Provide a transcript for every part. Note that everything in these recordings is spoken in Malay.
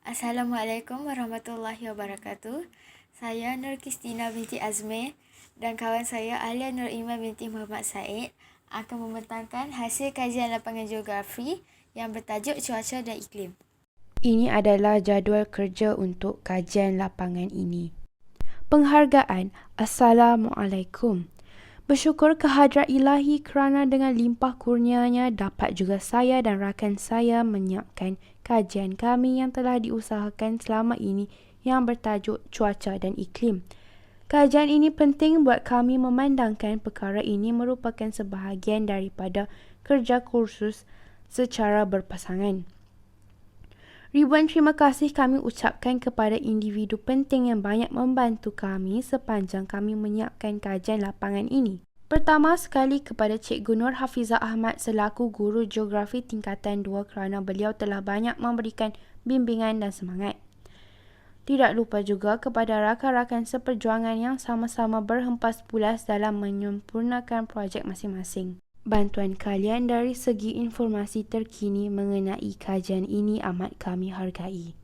Assalamualaikum warahmatullahi wabarakatuh. Saya Nur Kristina binti Azmi dan kawan saya Alia Nur Iman binti Muhammad Said akan membentangkan hasil kajian lapangan geografi yang bertajuk cuaca dan iklim. Ini adalah jadual kerja untuk kajian lapangan ini. Penghargaan. Assalamualaikum. Bersyukur kehadrat ilahi kerana dengan limpah kurnianya dapat juga saya dan rakan saya menyiapkan kajian kami yang telah diusahakan selama ini yang bertajuk cuaca dan iklim. Kajian ini penting buat kami memandangkan perkara ini merupakan sebahagian daripada kerja kursus secara berpasangan. Ribuan terima kasih kami ucapkan kepada individu penting yang banyak membantu kami sepanjang kami menyiapkan kajian lapangan ini. Pertama sekali kepada Cikgu Nur Hafizah Ahmad selaku Guru Geografi Tingkatan 2 kerana beliau telah banyak memberikan bimbingan dan semangat. Tidak lupa juga kepada rakan-rakan seperjuangan yang sama-sama berhempas pulas dalam menyempurnakan projek masing-masing. Bantuan kalian dari segi informasi terkini mengenai kajian ini amat kami hargai.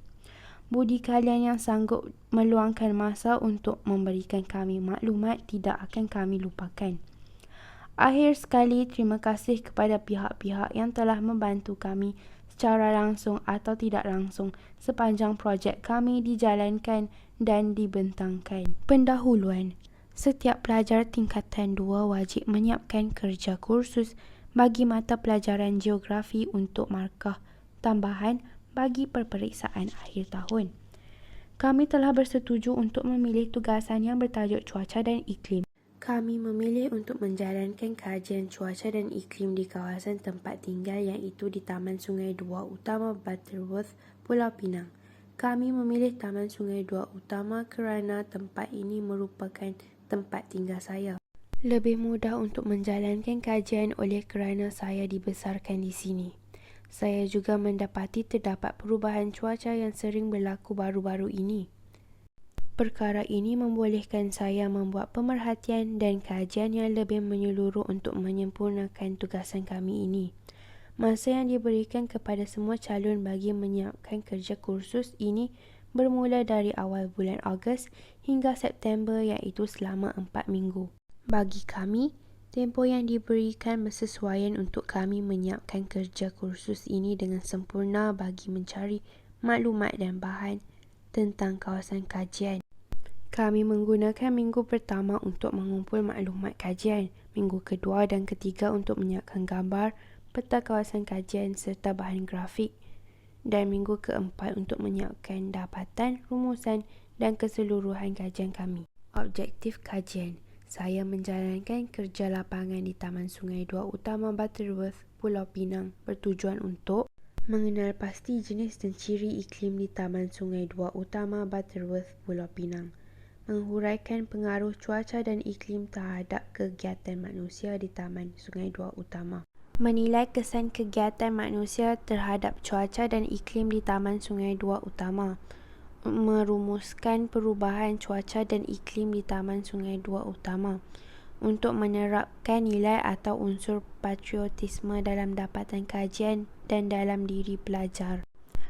Budi kalian yang sanggup meluangkan masa untuk memberikan kami maklumat tidak akan kami lupakan. Akhir sekali, terima kasih kepada pihak-pihak yang telah membantu kami secara langsung atau tidak langsung sepanjang projek kami dijalankan dan dibentangkan. Pendahuluan. Setiap pelajar tingkatan 2 wajib menyiapkan kerja kursus bagi mata pelajaran geografi untuk markah tambahan bagi peperiksaan akhir tahun. Kami telah bersetuju untuk memilih tugasan yang bertajuk cuaca dan iklim. Kami memilih untuk menjalankan kajian cuaca dan iklim di kawasan tempat tinggal iaitu di Taman Sungai Dua Utama Butterworth, Pulau Pinang. Kami memilih Taman Sungai Dua Utama kerana tempat ini merupakan tempat tinggal saya. Lebih mudah untuk menjalankan kajian oleh kerana saya dibesarkan di sini. Saya juga mendapati terdapat perubahan cuaca yang sering berlaku baru-baru ini. Perkara ini membolehkan saya membuat pemerhatian dan kajian yang lebih menyeluruh untuk menyempurnakan tugasan kami ini. Masa yang diberikan kepada semua calon bagi menyiapkan kerja kursus ini bermula dari awal bulan Ogos hingga September iaitu selama 4 minggu. Bagi kami, tempoh yang diberikan bersesuaian untuk kami menyiapkan kerja kursus ini dengan sempurna bagi mencari maklumat dan bahan tentang kawasan kajian. Kami menggunakan minggu pertama untuk mengumpul maklumat kajian, minggu kedua dan ketiga untuk menyiapkan gambar, peta kawasan kajian serta bahan grafik, dan minggu keempat untuk menyiapkan dapatan, rumusan dan keseluruhan kajian kami. Objektif kajian. Saya menjalankan kerja lapangan di Taman Sungai Dua Utama Butterworth, Pulau Pinang bertujuan untuk mengenal pasti jenis dan ciri iklim di Taman Sungai Dua Utama Butterworth, Pulau Pinang, menghuraikan pengaruh cuaca dan iklim terhadap kegiatan manusia di Taman Sungai Dua Utama, menilai kesan kegiatan manusia terhadap cuaca dan iklim di Taman Sungai Dua Utama, merumuskan perubahan cuaca dan iklim di Taman Sungai Dua Utama, untuk menerapkan nilai atau unsur patriotisme dalam dapatan kajian dan dalam diri pelajar.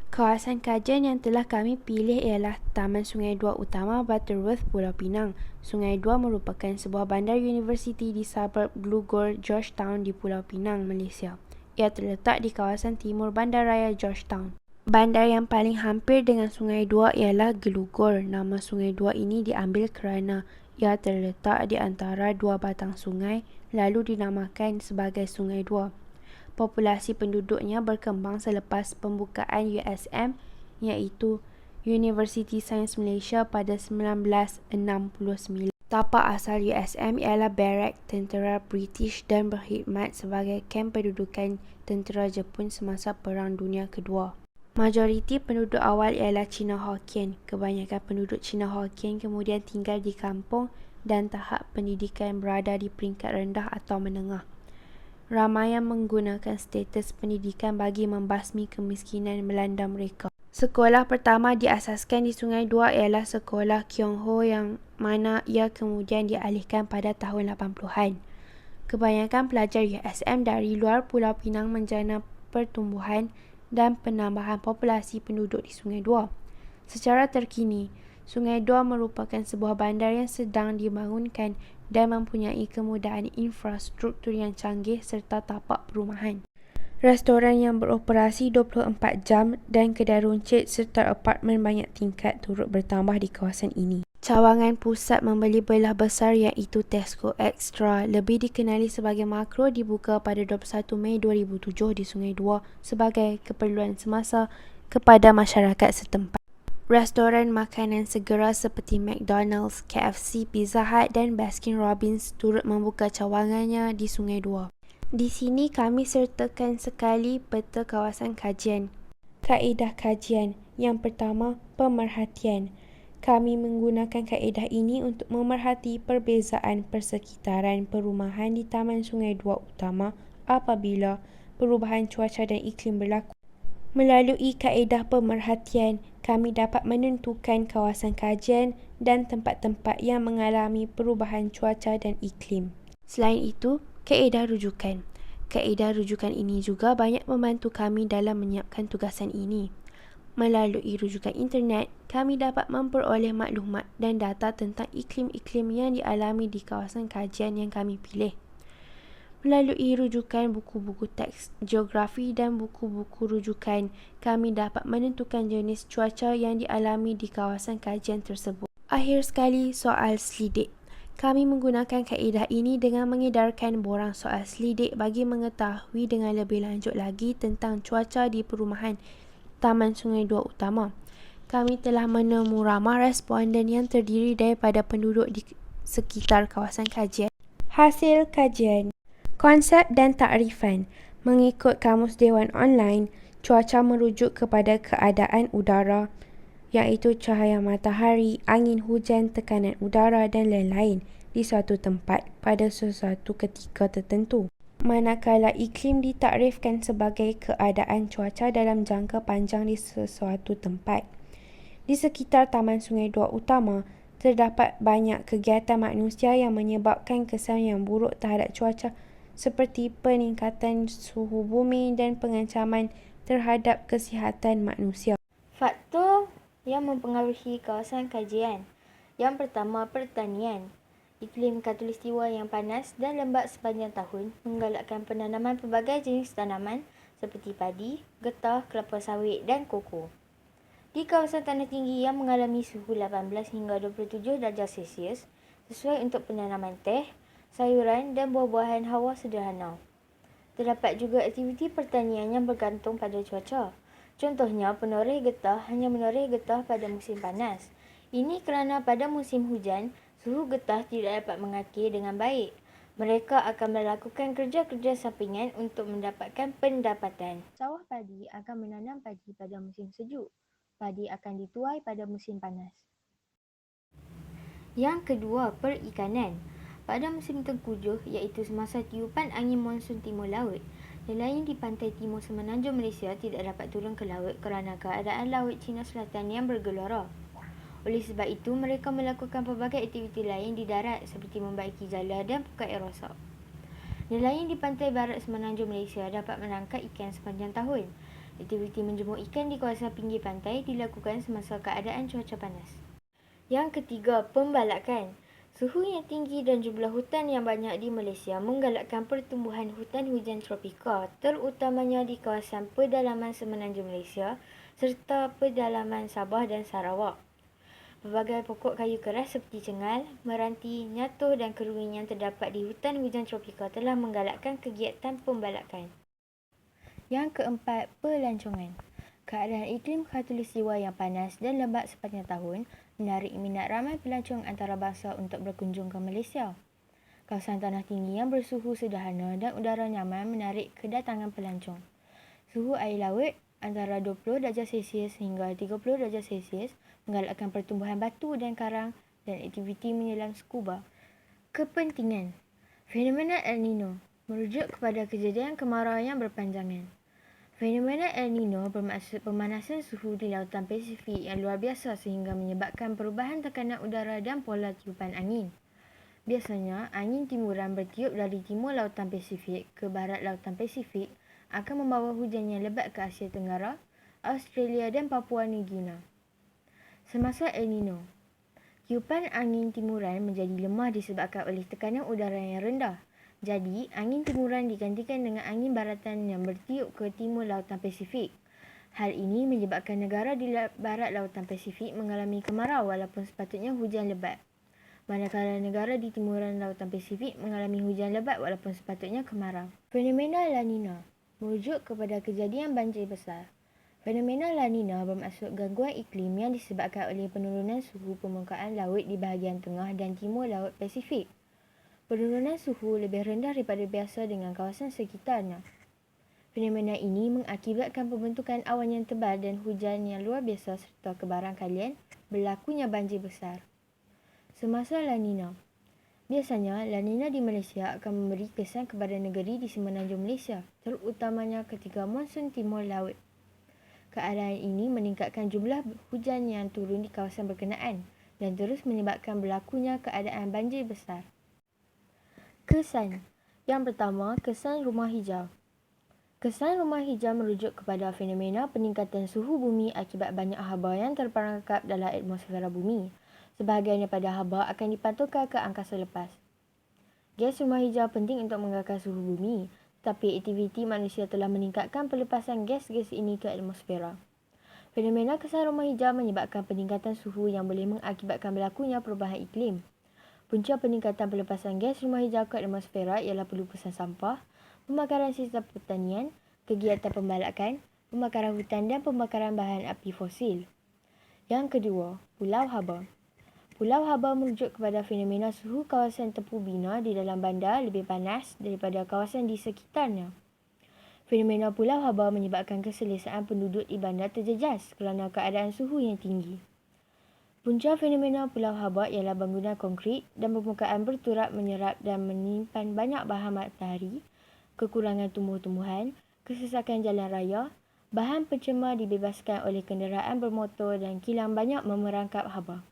Kawasan kajian yang telah kami pilih ialah Taman Sungai Dua Utama Butterworth, Pulau Pinang. Sungai Dua merupakan sebuah bandar universiti di suburb Glugor, Georgetown di Pulau Pinang, Malaysia. Ia terletak di kawasan timur Bandaraya Georgetown. Bandar yang paling hampir dengan Sungai Dua ialah Glugor. Nama Sungai Dua ini diambil kerana ia terletak di antara dua batang sungai lalu dinamakan sebagai Sungai Dua. Populasi penduduknya berkembang selepas pembukaan USM iaitu University Science Malaysia pada 1969. Tapak asal USM ialah barak tentera British dan berkhidmat sebagai kem pendudukan tentera Jepun semasa Perang Dunia Kedua. Majoriti penduduk awal ialah Cina Hokkien. Kebanyakan penduduk Cina Hokkien kemudian tinggal di kampung dan tahap pendidikan berada di peringkat rendah atau menengah. Ramai yang menggunakan status pendidikan bagi membasmi kemiskinan melanda mereka. Sekolah pertama diasaskan di Sungai Dua ialah Sekolah Keong Ho yang mana ia kemudian dialihkan pada tahun 80-an. Kebanyakan pelajar USM dari luar Pulau Pinang menjana pertumbuhan dan penambahan populasi penduduk di Sungai Dua. Secara terkini, Sungai Dua merupakan sebuah bandar yang sedang dibangunkan dan mempunyai kemudahan infrastruktur yang canggih serta tapak perumahan. Restoran yang beroperasi 24 jam dan kedai runcit serta apartmen banyak tingkat turut bertambah di kawasan ini. Cawangan pusat membeli belah besar iaitu Tesco Extra, lebih dikenali sebagai Makro, dibuka pada 21 Mei 2007 di Sungai Dua sebagai keperluan semasa kepada masyarakat setempat. Restoran makanan segera seperti McDonald's, KFC, Pizza Hut dan Baskin Robbins turut membuka cawangannya di Sungai Dua. Di sini kami sertakan sekali peta kawasan kajian. Kaedah kajian. Yang pertama, pemerhatian. Kami menggunakan kaedah ini untuk memerhati perbezaan persekitaran perumahan di Taman Sungai Dua Utama apabila perubahan cuaca dan iklim berlaku. Melalui kaedah pemerhatian, kami dapat menentukan kawasan kajian dan tempat-tempat yang mengalami perubahan cuaca dan iklim. Selain itu, kaedah rujukan. Kaedah rujukan ini juga banyak membantu kami dalam menyiapkan tugasan ini. Melalui rujukan internet, kami dapat memperoleh maklumat dan data tentang iklim-iklim yang dialami di kawasan kajian yang kami pilih. Melalui rujukan buku-buku teks geografi dan buku-buku rujukan, kami dapat menentukan jenis cuaca yang dialami di kawasan kajian tersebut. Akhir sekali, soal selidik. Kami menggunakan kaedah ini dengan mengedarkan borang soal selidik bagi mengetahui dengan lebih lanjut lagi tentang cuaca di perumahan Taman Sungai Dua Utama. Kami telah menemu ramah responden yang terdiri daripada penduduk di sekitar kawasan kajian. Hasil kajian. Konsep dan takrifan. Mengikut Kamus Dewan Online, cuaca merujuk kepada keadaan udara, iaitu cahaya matahari, angin hujan, tekanan udara dan lain-lain di suatu tempat pada sesuatu ketika tertentu. Manakala iklim ditakrifkan sebagai keadaan cuaca dalam jangka panjang di sesuatu tempat. Di sekitar Taman Sungai Dua Utama, terdapat banyak kegiatan manusia yang menyebabkan kesan yang buruk terhadap cuaca seperti peningkatan suhu bumi dan pengancaman terhadap kesihatan manusia. Faktor yang mempengaruhi kawasan kajian. Yang pertama, pertanian. Iklim khatulistiwa yang panas dan lembap sepanjang tahun menggalakkan penanaman pelbagai jenis tanaman seperti padi, getah, kelapa sawit dan koko. Di kawasan tanah tinggi yang mengalami suhu 18 hingga 27 darjah Celsius, sesuai untuk penanaman teh, sayuran dan buah-buahan hawa sederhana. Terdapat juga aktiviti pertanian yang bergantung pada cuaca. Contohnya, penoreh getah hanya menoreh getah pada musim panas. Ini kerana pada musim hujan, suhu getah tidak dapat mengakir dengan baik. Mereka akan melakukan kerja-kerja sampingan untuk mendapatkan pendapatan. Sawah padi akan menanam padi pada musim sejuk. Padi akan dituai pada musim panas. Yang kedua, perikanan. Pada musim tengkujuh, iaitu semasa tiupan angin monsun timur laut, nelayan di pantai timur semenanjung Malaysia tidak dapat turun ke laut kerana keadaan laut Cina Selatan yang bergelora. Oleh sebab itu, mereka melakukan pelbagai aktiviti lain di darat seperti membaiki jala dan buka air rosak. Nelayan di pantai barat semenanjung Malaysia dapat menangkap ikan sepanjang tahun. Aktiviti menjemur ikan di kawasan pinggir pantai dilakukan semasa keadaan cuaca panas. Yang ketiga, pembalakan. Suhu yang tinggi dan jumlah hutan yang banyak di Malaysia menggalakkan pertumbuhan hutan hujan tropika, terutamanya di kawasan pedalaman semenanjung Malaysia serta pedalaman Sabah dan Sarawak. Pelbagai pokok kayu keras seperti cengal, meranti, nyatuh dan keruing yang terdapat di hutan hujan tropika telah menggalakkan kegiatan pembalakan. Yang keempat, pelancongan. Keadaan iklim khatulistiwa yang panas dan lembap sepanjang tahun menarik minat ramai pelancong antarabangsa untuk berkunjung ke Malaysia. Kawasan tanah tinggi yang bersuhu sederhana dan udara nyaman menarik kedatangan pelancong. Suhu air laut antara 20 darjah Celsius hingga 30 darjah Celsius menggalakkan pertumbuhan batu dan karang dan aktiviti menyelam scuba. Kepentingan. Fenomena El Nino merujuk kepada kejadian kemarau yang berpanjangan. Fenomena El Nino bermaksud pemanasan suhu di lautan Pasifik yang luar biasa sehingga menyebabkan perubahan tekanan udara dan pola tiupan angin. Biasanya, angin timuran bertiup dari timur lautan Pasifik ke barat lautan Pasifik akan membawa hujan yang lebat ke Asia Tenggara, Australia dan Papua Nugini. Semasa El Nino, tiupan angin timuran menjadi lemah disebabkan oleh tekanan udara yang rendah. Jadi, angin timuran digantikan dengan angin baratan yang bertiup ke timur Lautan Pasifik. Hal ini menyebabkan negara di barat Lautan Pasifik mengalami kemarau walaupun sepatutnya hujan lebat. Manakala negara di timuran Lautan Pasifik mengalami hujan lebat walaupun sepatutnya kemarau. Fenomena La Nina merujuk kepada kejadian banjir besar. Fenomena La Nina bermaksud gangguan iklim yang disebabkan oleh penurunan suhu permukaan laut di bahagian tengah dan timur Laut Pasifik. Penurunan suhu lebih rendah daripada biasa dengan kawasan sekitarnya. Fenomena ini mengakibatkan pembentukan awan yang tebal dan hujan yang luar biasa serta kebarangkalian berlakunya banjir besar. Semasa La Nina, biasanya La Nina di Malaysia akan memberi kesan kepada negeri di semenanjung Malaysia, terutamanya ketika monsun timur laut. Keadaan ini meningkatkan jumlah hujan yang turun di kawasan berkenaan dan terus menyebabkan berlakunya keadaan banjir besar. Kesan. Yang pertama, kesan rumah hijau. Kesan rumah hijau merujuk kepada fenomena peningkatan suhu bumi akibat banyak haba yang terperangkap dalam atmosfera bumi. Sebahagian daripada haba akan dipantulkan ke angkasa lepas. Gas rumah hijau penting untuk mengekalkan suhu bumi, tetapi aktiviti manusia telah meningkatkan pelepasan gas-gas ini ke atmosfera. Fenomena kesan rumah hijau menyebabkan peningkatan suhu yang boleh mengakibatkan berlakunya perubahan iklim. Punca peningkatan pelepasan gas rumah hijau ke atmosfera ialah pelupusan sampah, pembakaran sistem pertanian, kegiatan pembalakan, pembakaran hutan dan pembakaran bahan api fosil. Yang kedua, Pulau Haba. Pulau Haba merujuk kepada fenomena suhu kawasan Tepu Bina di dalam bandar lebih panas daripada kawasan di sekitarnya. Fenomena Pulau Haba menyebabkan keselesaan penduduk di bandar terjejas kerana keadaan suhu yang tinggi. Punca fenomena Pulau Haba ialah bangunan konkrit dan permukaan berturap menyerap dan menyimpan banyak bahan matahari, kekurangan tumbuh-tumbuhan, kesesakan jalan raya, bahan pencemar dibebaskan oleh kenderaan bermotor dan kilang banyak memerangkap haba.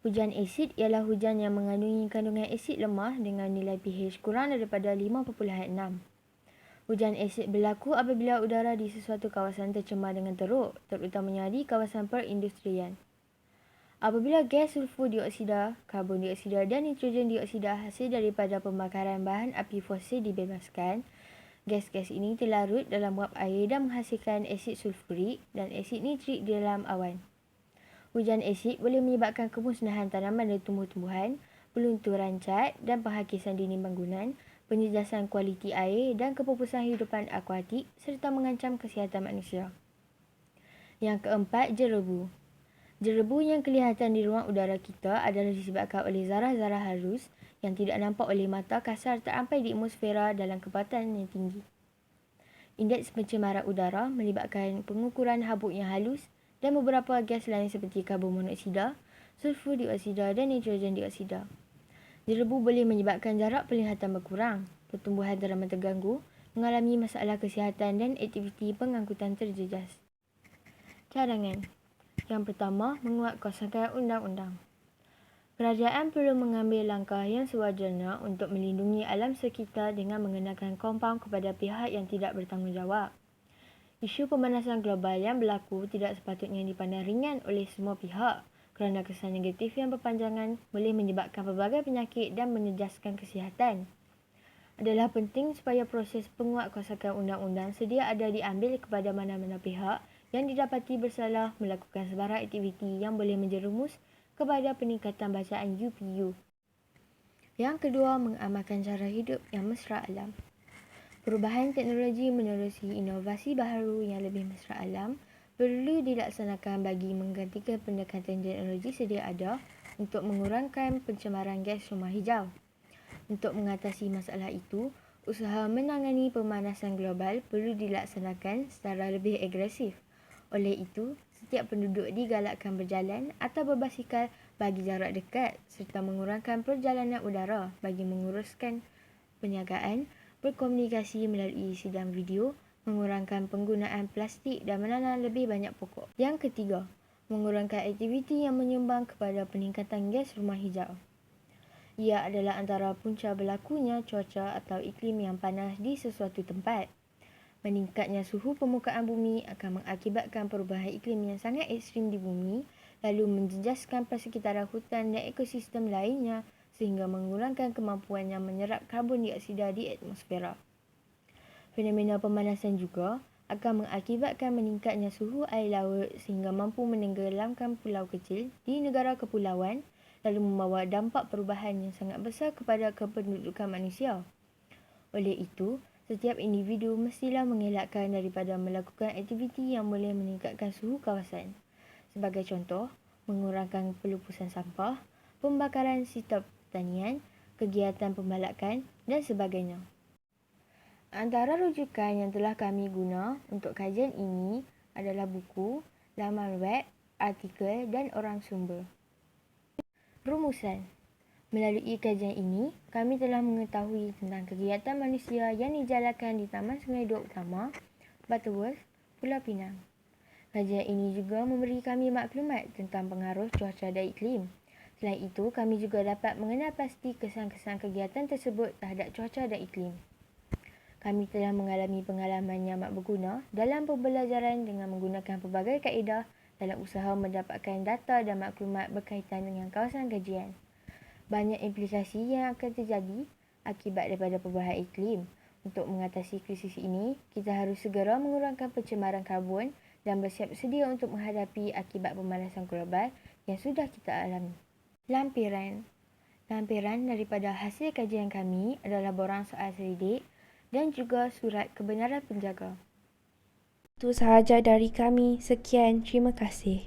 Hujan asid ialah hujan yang mengandungi kandungan asid lemah dengan nilai pH kurang daripada 5.6. Hujan asid berlaku apabila udara di sesuatu kawasan tercemar dengan teruk, terutamanya di kawasan perindustrian. Apabila gas sulfur dioksida, karbon dioksida dan nitrogen dioksida hasil daripada pembakaran bahan api fosil dibebaskan, gas-gas ini terlarut dalam uap air dan menghasilkan asid sulfurik dan asid nitrik di dalam awan. Hujan asid boleh menyebabkan kemusnahan tanaman dan tumbuh-tumbuhan, pelunturan cat dan penghakisan dinding bangunan, penjejasan kualiti air dan kepupusan hidupan akuatik serta mengancam kesihatan manusia. Yang keempat, jerebu. Jerebu yang kelihatan di ruang udara kita adalah disebabkan oleh zarah-zarah halus yang tidak nampak oleh mata kasar terampai di atmosfera dalam kepatan yang tinggi. Indeks pencemaran udara melibatkan pengukuran habuk yang halus dan beberapa gas lain seperti karbon monoksida, sulfur dioksida dan nitrogen dioksida. Jerebu boleh menyebabkan jarak penglihatan berkurang, pertumbuhan tanaman terganggu, mengalami masalah kesihatan dan aktiviti pengangkutan terjejas. Cadangan. Yang pertama, menguatkuasakan undang-undang. Kerajaan perlu mengambil langkah yang sewajarnya untuk melindungi alam sekitar dengan mengenakan kompaun kepada pihak yang tidak bertanggungjawab. Isu pemanasan global yang berlaku tidak sepatutnya dipandang ringan oleh semua pihak kerana kesan negatif yang berpanjangan boleh menyebabkan pelbagai penyakit dan menjejaskan kesihatan. Adalah penting supaya proses penguatkuasaan undang-undang sedia ada diambil kepada mana-mana pihak yang didapati bersalah melakukan sebarang aktiviti yang boleh menjerumus kepada peningkatan bacaan UPU. Yang kedua, mengamalkan cara hidup yang mesra alam. Perubahan teknologi menerusi inovasi baharu yang lebih mesra alam perlu dilaksanakan bagi menggantikan pendekatan teknologi sedia ada untuk mengurangkan pencemaran gas rumah hijau. Untuk mengatasi masalah itu, usaha menangani pemanasan global perlu dilaksanakan secara lebih agresif. Oleh itu, setiap penduduk digalakkan berjalan atau berbasikal bagi jarak dekat serta mengurangkan perjalanan udara bagi menguruskan perniagaan, berkomunikasi melalui sidang video, mengurangkan penggunaan plastik dan menanam lebih banyak pokok. Yang ketiga, mengurangkan aktiviti yang menyumbang kepada peningkatan gas rumah hijau. Ia adalah antara punca berlakunya cuaca atau iklim yang panas di sesuatu tempat. Meningkatnya suhu permukaan bumi akan mengakibatkan perubahan iklim yang sangat ekstrim di bumi, lalu menjejaskan persekitaran hutan dan ekosistem lainnya sehingga mengurangkan kemampuannya menyerap karbon dioksida di atmosfera. Fenomena pemanasan juga akan mengakibatkan meningkatnya suhu air laut sehingga mampu menenggelamkan pulau kecil di negara kepulauan, lalu membawa dampak perubahan yang sangat besar kepada kependudukan manusia. Oleh itu, setiap individu mestilah mengelakkan daripada melakukan aktiviti yang boleh meningkatkan suhu kawasan. Sebagai contoh, mengurangkan pelupusan sampah, pembakaran sektor pertanian, kegiatan pembalakan dan sebagainya. Antara rujukan yang telah kami guna untuk kajian ini adalah buku, laman web, artikel dan orang sumber. Rumusan. Melalui kajian ini, kami telah mengetahui tentang kegiatan manusia yang dijalankan di Taman Sungai Dua Utama, Butterworth, Pulau Pinang. Kajian ini juga memberi kami maklumat tentang pengaruh cuaca dan iklim. Selain itu, kami juga dapat mengenal pasti kesan-kesan kegiatan tersebut terhadap cuaca dan iklim. Kami telah mengalami pengalaman yang amat berguna dalam pembelajaran dengan menggunakan pelbagai kaedah dalam usaha mendapatkan data dan maklumat berkaitan dengan kawasan kajian. Banyak implikasi yang akan terjadi akibat daripada perubahan iklim. Untuk mengatasi krisis ini, kita harus segera mengurangkan pencemaran karbon dan bersiap sedia untuk menghadapi akibat pemanasan global yang sudah kita alami. Lampiran. Lampiran daripada hasil kajian kami adalah borang soal selidik dan juga surat kebenaran penjaga. Itu sahaja dari kami. Sekian, terima kasih.